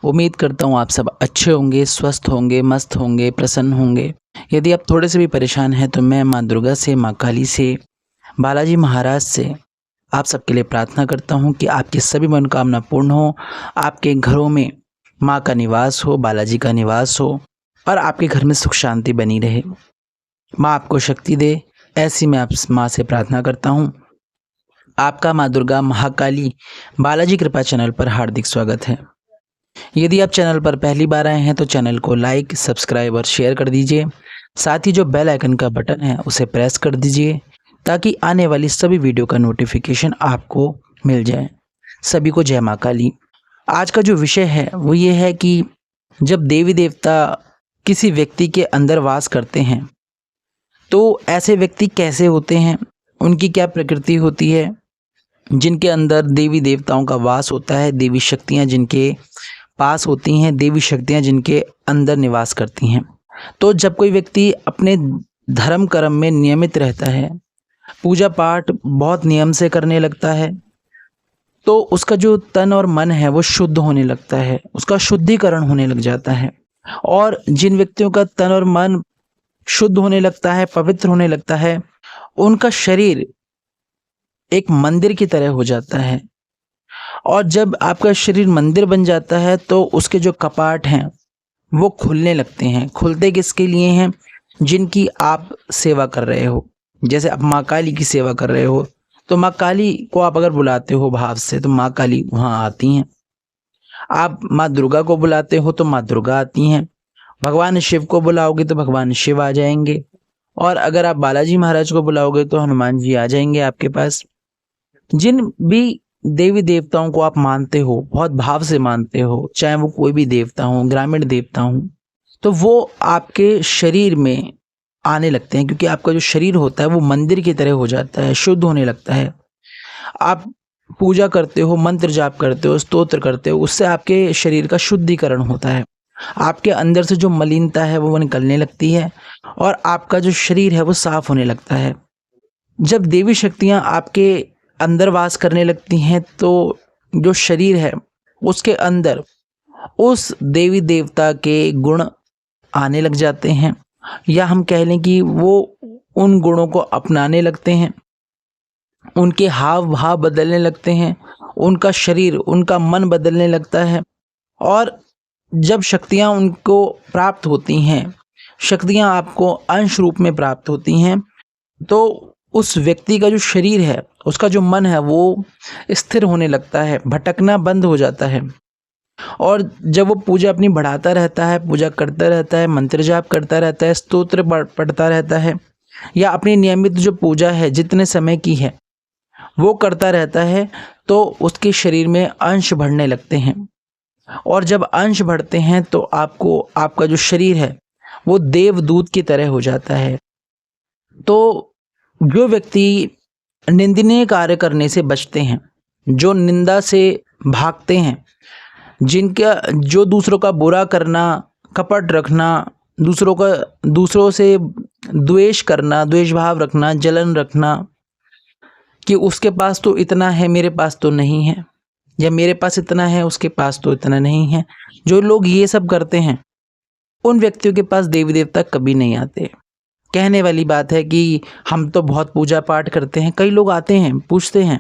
उम्मीद करता हूँ आप सब अच्छे होंगे, स्वस्थ होंगे, मस्त होंगे, प्रसन्न होंगे। यदि आप थोड़े से भी परेशान हैं तो मैं माँ दुर्गा से, माँ काली से, बालाजी महाराज से आप सबके लिए प्रार्थना करता हूँ कि आपकी सभी मनोकामना पूर्ण हो, आपके घरों में माँ का निवास हो, बालाजी का निवास हो और आपके घर में सुख शांति बनी रहे। माँ आपको शक्ति दे, ऐसी मैं आप माँ से प्रार्थना करता हूँ। आपका माँ दुर्गा, महाकाली, बालाजी कृपा चैनल पर हार्दिक स्वागत है। यदि आप चैनल पर पहली बार आए हैं तो चैनल को लाइक, सब्सक्राइब और शेयर कर दीजिए। साथ ही जो बेल आइकन का बटन है उसे प्रेस कर दीजिए ताकि आने वाली सभी वीडियो का नोटिफिकेशन आपको मिल जाए। सभी को जय माँ काली। आज का जो विषय है वो ये है कि जब देवी देवता किसी व्यक्ति के अंदर वास करते हैं तो ऐसे व्यक्ति कैसे होते हैं, उनकी क्या प्रकृति होती है। जिनके अंदर देवी देवताओं का वास होता है, देवी शक्तियाँ जिनके पास होती हैं, देवी शक्तियाँ जिनके अंदर निवास करती हैं। तो जब कोई व्यक्ति अपने धर्म कर्म में नियमित रहता है, पूजा पाठ बहुत नियम से करने लगता है, तो उसका जो तन और मन है वो शुद्ध होने लगता है, उसका शुद्धिकरण होने लग जाता है। और जिन व्यक्तियों का तन और मन शुद्ध होने लगता है, पवित्र होने लगता है, उनका शरीर एक मंदिर की तरह हो जाता है। और जब आपका शरीर मंदिर बन जाता है तो उसके जो कपाट हैं वो खुलने लगते हैं। खुलते किसके लिए हैं? जिनकी आप सेवा कर रहे हो। जैसे आप माँ काली की सेवा कर रहे हो तो माँ काली को आप अगर बुलाते हो भाव से तो माँ काली वहाँ आती हैं। आप माँ दुर्गा को बुलाते हो तो माँ दुर्गा आती हैं। भगवान शिव को बुलाओगे तो भगवान शिव आ जाएंगे। और अगर आप बालाजी महाराज को बुलाओगे तो हनुमान जी आ जाएंगे आपके पास। जिन भी देवी देवताओं को आप मानते हो, बहुत भाव से मानते हो, चाहे वो कोई भी देवता हो, ग्रामीण देवता हो, तो वो आपके शरीर में आने लगते हैं क्योंकि आपका जो शरीर होता है वो मंदिर की तरह हो जाता है, शुद्ध होने लगता है। आप पूजा करते हो, मंत्र जाप करते हो, स्तोत्र करते हो, उससे आपके शरीर का शुद्धिकरण होता है। आपके अंदर से जो मलिनता है वो निकलने लगती है और आपका जो शरीर है वो साफ होने लगता है। जब देवी शक्तियाँ आपके अंदर वास करने लगती हैं तो जो शरीर है उसके अंदर उस देवी देवता के गुण आने लग जाते हैं, या हम कह लें कि वो उन गुणों को अपनाने लगते हैं। उनके हाव भाव बदलने लगते हैं, उनका शरीर, उनका मन बदलने लगता है। और जब शक्तियाँ उनको प्राप्त होती हैं, शक्तियाँ आपको अंश रूप में प्राप्त होती हैं, तो उस व्यक्ति का जो शरीर है, उसका जो मन है वो स्थिर होने लगता है, भटकना बंद हो जाता है। और जब वो पूजा अपनी बढ़ाता रहता है, पूजा करता रहता है, मंत्र जाप करता रहता है, स्तोत्र पढ़ता रहता है, या अपनी नियमित जो पूजा है जितने समय की है वो करता रहता है, तो उसके शरीर में अंश बढ़ने लगते हैं। और जब अंश बढ़ते हैं तो आपको, आपका जो शरीर है वो देवदूत की तरह हो जाता है। तो जो व्यक्ति निंदनीय कार्य करने से बचते हैं, जो निंदा से भागते हैं, जिनका जो दूसरों का बुरा करना, कपट रखना, दूसरों से द्वेष करना, द्वेष भाव रखना, जलन रखना कि उसके पास तो इतना है, मेरे पास तो नहीं है, या मेरे पास इतना है, उसके पास तो इतना नहीं है, जो लोग ये सब करते हैं उन व्यक्तियों के पास देवी देवता कभी नहीं आते। कहने वाली बात है कि हम तो बहुत पूजा पाठ करते हैं। कई लोग आते हैं, पूछते हैं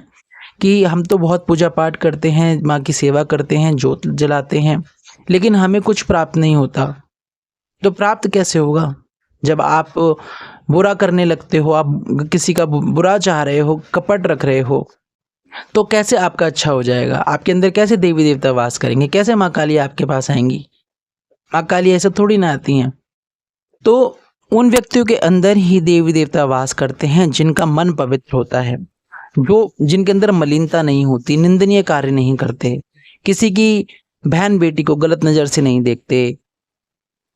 कि हम तो बहुत पूजा पाठ करते हैं, माँ की सेवा करते हैं, जोत जलाते हैं, लेकिन हमें कुछ प्राप्त नहीं होता। तो प्राप्त कैसे होगा? जब आप बुरा करने लगते हो, आप किसी का बुरा चाह रहे हो, कपट रख रहे हो, तो कैसे आपका अच्छा हो जाएगा? आपके अंदर कैसे देवी देवता वास करेंगे? कैसे माँ काली आपके पास आएंगी? माँ काली ऐसे थोड़ी ना आती हैं। तो उन व्यक्तियों के अंदर ही देवी देवता वास करते हैं जिनका मन पवित्र होता है, जो जिनके अंदर मलिनता नहीं होती, निंदनीय कार्य नहीं करते, किसी की बहन बेटी को गलत नज़र से नहीं देखते।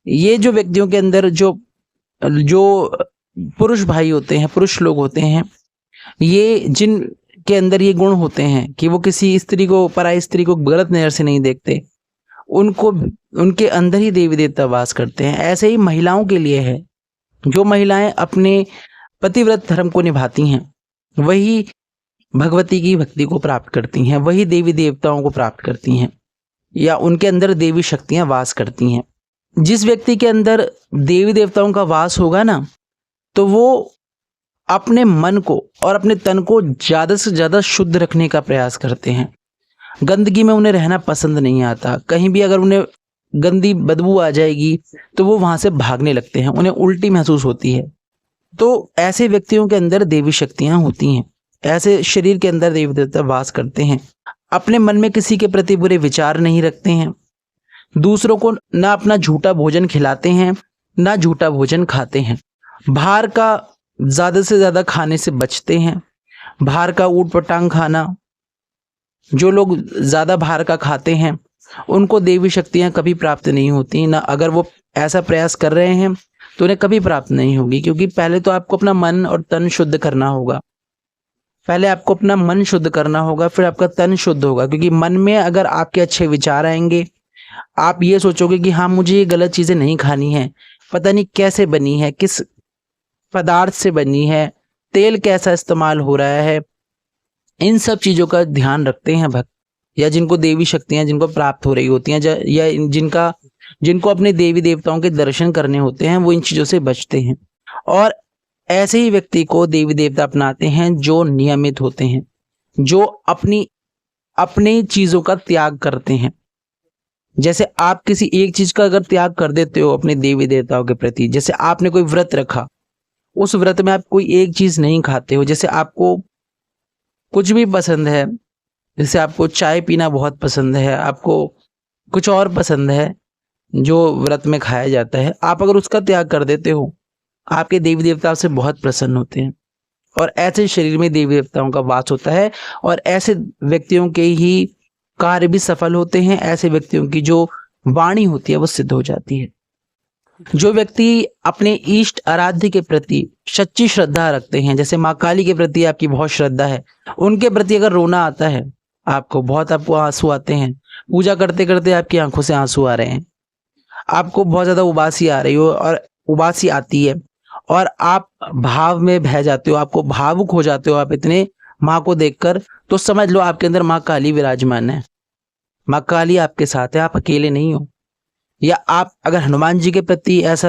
ये जो व्यक्तियों के अंदर जो जो पुरुष भाई होते हैं, पुरुष लोग होते हैं, ये जिन के अंदर ये गुण होते हैं कि वो किसी स्त्री को, पराई स्त्री को गलत नज़र से नहीं देखते, उनको, उनके अंदर ही देवी देवता वास करते हैं। ऐसे ही महिलाओं के लिए है। जो महिलाएं अपने पतिव्रत धर्म को निभाती हैं वही भगवती की भक्ति को प्राप्त करती हैं, वही देवी देवताओं को प्राप्त करती हैं। या उनके अंदर देवी शक्तियाँ वास करती हैं। जिस व्यक्ति के अंदर देवी देवताओं का वास होगा ना, तो वो अपने मन को और अपने तन को ज़्यादा से ज़्यादा शुद्ध रखने का प्रयास करते हैं। गंदगी में उन्हें रहना पसंद नहीं आता। कहीं भी अगर उन्हें गंदी बदबू आ जाएगी तो वो वहाँ से भागने लगते हैं, उन्हें उल्टी महसूस होती है। तो ऐसे व्यक्तियों के अंदर देवी शक्तियाँ होती हैं। ऐसे शरीर के अंदर देवी देवता वास करते हैं। अपने मन में किसी के प्रति बुरे विचार नहीं रखते हैं। दूसरों को ना अपना झूठा भोजन खिलाते हैं, ना झूठा भोजन खाते हैं। बाहर का ज़्यादा से ज़्यादा खाने से बचते हैं। बाहर का ऊट पटांग खाना, जो लोग ज़्यादा बाहर का खाते हैं उनको देवी शक्तियाँ कभी प्राप्त नहीं होती ना। अगर वो ऐसा प्रयास कर रहे हैं तो उन्हें कभी प्राप्त नहीं होगी, क्योंकि पहले तो आपको अपना मन और तन शुद्ध करना होगा। पहले आपको अपना मन शुद्ध करना होगा, फिर आपका तन शुद्ध होगा। क्योंकि मन में अगर आपके अच्छे विचार आएंगे, आप ये सोचोगे कि हाँ मुझे ये गलत चीज़ें नहीं खानी है, पता नहीं कैसे बनी है, किस पदार्थ से बनी है, तेल कैसा इस्तेमाल हो रहा है, इन सब चीज़ों का ध्यान रखते हैं भक्त, या जिनको देवी शक्तियाँ जिनको प्राप्त हो रही होती हैं, या जिनको अपने देवी देवताओं के दर्शन करने होते हैं, वो इन चीज़ों से बचते हैं। और ऐसे ही व्यक्ति को देवी देवता अपनाते हैं जो नियमित होते हैं, जो अपनी चीज़ों का त्याग करते हैं। जैसे आप किसी एक चीज़ का अगर त्याग कर देते हो अपने देवी देवताओं के प्रति, जैसे आपने कोई व्रत रखा, उस व्रत में आप कोई एक चीज़ नहीं खाते हो। जैसे आपको कुछ भी पसंद है, जैसे आपको चाय पीना बहुत पसंद है, आपको कुछ और पसंद है जो व्रत में खाया जाता है, आप अगर उसका त्याग कर देते हो, आपके देवी देवता से बहुत प्रसन्न होते हैं। और ऐसे शरीर में देवी देवताओं का वास होता है, और ऐसे व्यक्तियों के ही कार्य भी सफल होते हैं। ऐसे व्यक्तियों की जो वाणी होती है वो सिद्ध हो जाती है। जो व्यक्ति अपने इष्ट आराध्य के प्रति सच्ची श्रद्धा रखते हैं, जैसे माँ काली के प्रति आपकी बहुत श्रद्धा है, उनके प्रति अगर रोना आता है, आपको आंसू आते हैं, पूजा करते करते आपकी आंखों से आंसू आ रहे हैं, आपको बहुत ज़्यादा उबासी आ रही हो और उबासी आती है और आप भाव में बह जाते हो, आपको भावुक हो जाते हो आप इतने माँ को देखकर, तो समझ लो आपके अंदर माँ काली विराजमान है। माँ काली आपके साथ है, आप अकेले नहीं हो। या आप अगर हनुमान जी के प्रति ऐसा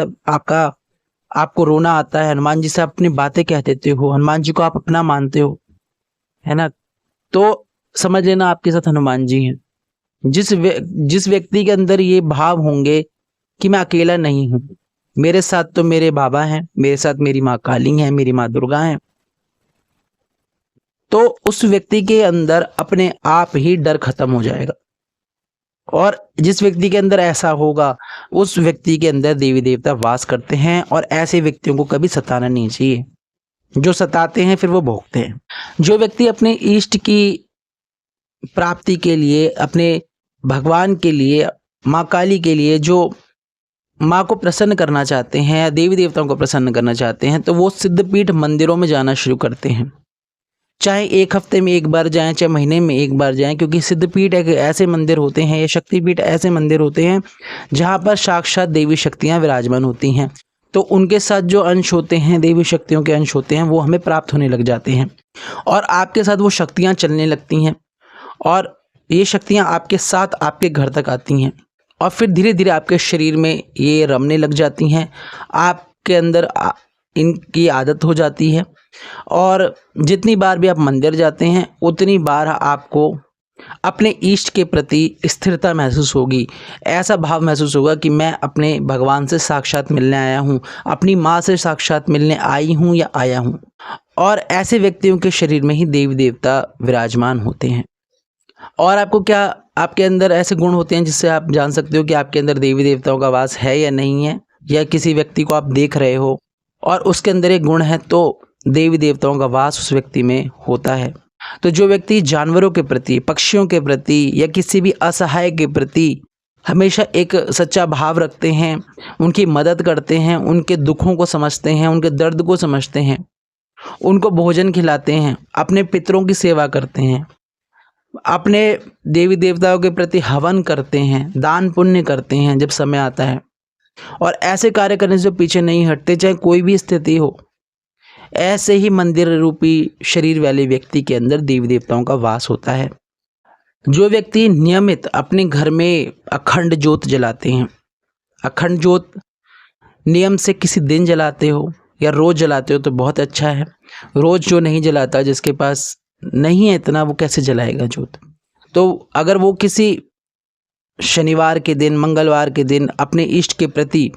आपको रोना आता है, हनुमान जी से अपनी बातें कह देते हो, हनुमान जी को आप अपना मानते हो, है ना, तो समझ लेना आपके साथ हनुमान जी हैं। जिस व्यक्ति के अंदर ये भाव होंगे कि मैं अकेला नहीं हूँ, मेरे साथ तो मेरे बाबा हैं, मेरे साथ मेरी माँ काली है, मेरी माँ दुर्गा है, तो उस व्यक्ति के अंदर अपने आप ही डर खत्म हो जाएगा। और जिस व्यक्ति के अंदर ऐसा होगा, उस व्यक्ति के अंदर देवी देवता वास करते हैं। और ऐसे व्यक्तियों को कभी सताना नहीं चाहिए, जो सताते हैं फिर वो भोगते हैं। जो व्यक्ति अपने इष्ट की प्राप्ति के लिए, अपने भगवान के लिए, माँ काली के लिए, जो माँ को प्रसन्न करना चाहते हैं या देवी देवताओं को प्रसन्न करना चाहते हैं, तो वो सिद्धपीठ मंदिरों में जाना शुरू करते हैं। चाहे एक हफ्ते में एक बार जाएं, चाहे महीने में एक बार जाएं, क्योंकि सिद्धपीठ एक ऐसे मंदिर होते हैं, या शक्तिपीठ ऐसे मंदिर होते हैं जहाँ पर साक्षात देवी शक्तियाँ विराजमान होती हैं। तो उनके साथ जो अंश होते हैं, देवी शक्तियों के अंश होते हैं, वो हमें प्राप्त होने लग जाते हैं और आपके साथ वो शक्तियाँ चलने लगती हैं, और ये शक्तियाँ आपके साथ आपके घर तक आती हैं, और फिर धीरे धीरे आपके शरीर में ये रमने लग जाती हैं। आपके अंदर इनकी आदत हो जाती है, और जितनी बार भी आप मंदिर जाते हैं, उतनी बार आपको अपने इष्ट के प्रति स्थिरता महसूस होगी। ऐसा भाव महसूस होगा कि मैं अपने भगवान से साक्षात मिलने आया हूँ, अपनी माँ से साक्षात मिलने आई हूँ या आया हूँ। और ऐसे व्यक्तियों के शरीर में ही देवी देवता विराजमान होते हैं। और आपके अंदर ऐसे गुण होते हैं जिससे आप जान सकते हो कि आपके अंदर देवी देवताओं का वास है या नहीं है। या किसी व्यक्ति को आप देख रहे हो और उसके अंदर एक गुण है, तो देवी देवताओं का वास उस व्यक्ति में होता है। तो जो व्यक्ति जानवरों के प्रति, पक्षियों के प्रति, या किसी भी असहाय के प्रति हमेशा एक सच्चा भाव रखते हैं, उनकी मदद करते हैं, उनके दुखों को समझते हैं, उनके दर्द को समझते हैं, उनको भोजन खिलाते हैं, अपने पितरों की सेवा करते हैं, अपने देवी देवताओं के प्रति हवन करते हैं, दान पुण्य करते हैं जब समय आता है, और ऐसे कार्य करने से पीछे नहीं हटते, चाहे कोई भी स्थिति हो। ऐसे ही मंदिर रूपी शरीर वाले व्यक्ति के अंदर देवी देवताओं का वास होता है। जो व्यक्ति नियमित अपने घर में अखंड ज्योत जलाते हैं, अखंड ज्योत नियम से किसी दिन जलाते हो या रोज़ जलाते हो तो बहुत अच्छा है। रोज़ जो नहीं जलाता, जिसके पास नहीं है इतना, वो कैसे जलाएगा ज्योत? तो अगर वो किसी शनिवार के दिन, मंगलवार के दिन अपने इष्ट के प्रति,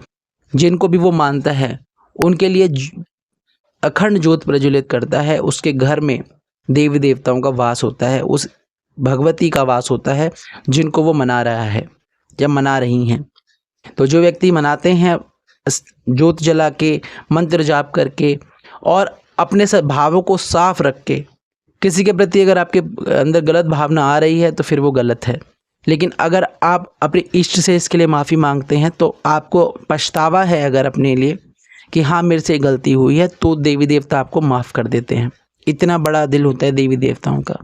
जिनको भी वो मानता है, उनके लिए अखंड ज्योत प्रज्वलित करता है, उसके घर में देवी देवताओं का वास होता है, उस भगवती का वास होता है जिनको वो मना रहा है या मना रही हैं। तो जो व्यक्ति मनाते हैं ज्योत जला के, मंत्र जाप करके और अपने सब भावों को साफ रख के, किसी के प्रति अगर आपके अंदर गलत भावना आ रही है तो फिर वो गलत है। लेकिन अगर आप अपने इष्ट से इसके लिए माफ़ी मांगते हैं तो आपको पछतावा है अगर अपने लिए कि हाँ मेरे से गलती हुई है, तो देवी देवता आपको माफ़ कर देते हैं। इतना बड़ा दिल होता है देवी देवताओं का।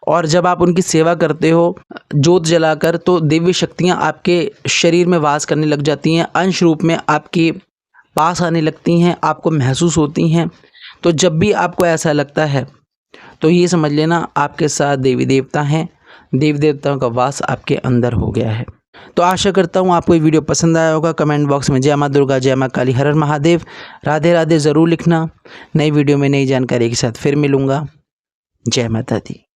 और जब आप उनकी सेवा करते हो ज्योत जलाकर, तो दिव्य शक्तियाँ आपके शरीर में वास करने लग जाती हैं, अंश रूप में आपके पास आने लगती हैं, आपको महसूस होती हैं। तो जब भी आपको ऐसा लगता है तो ये समझ लेना आपके साथ देवी देवता हैं, देवी देवताओं का वास आपके अंदर हो गया है। तो आशा करता हूँ आपको ये वीडियो पसंद आया होगा। कमेंट बॉक्स में जय माँ दुर्गा, जय माँ काली, हर हर महादेव, राधे राधे ज़रूर लिखना। नई वीडियो में नई जानकारी के साथ फिर मिलूँगा। जय माता दी।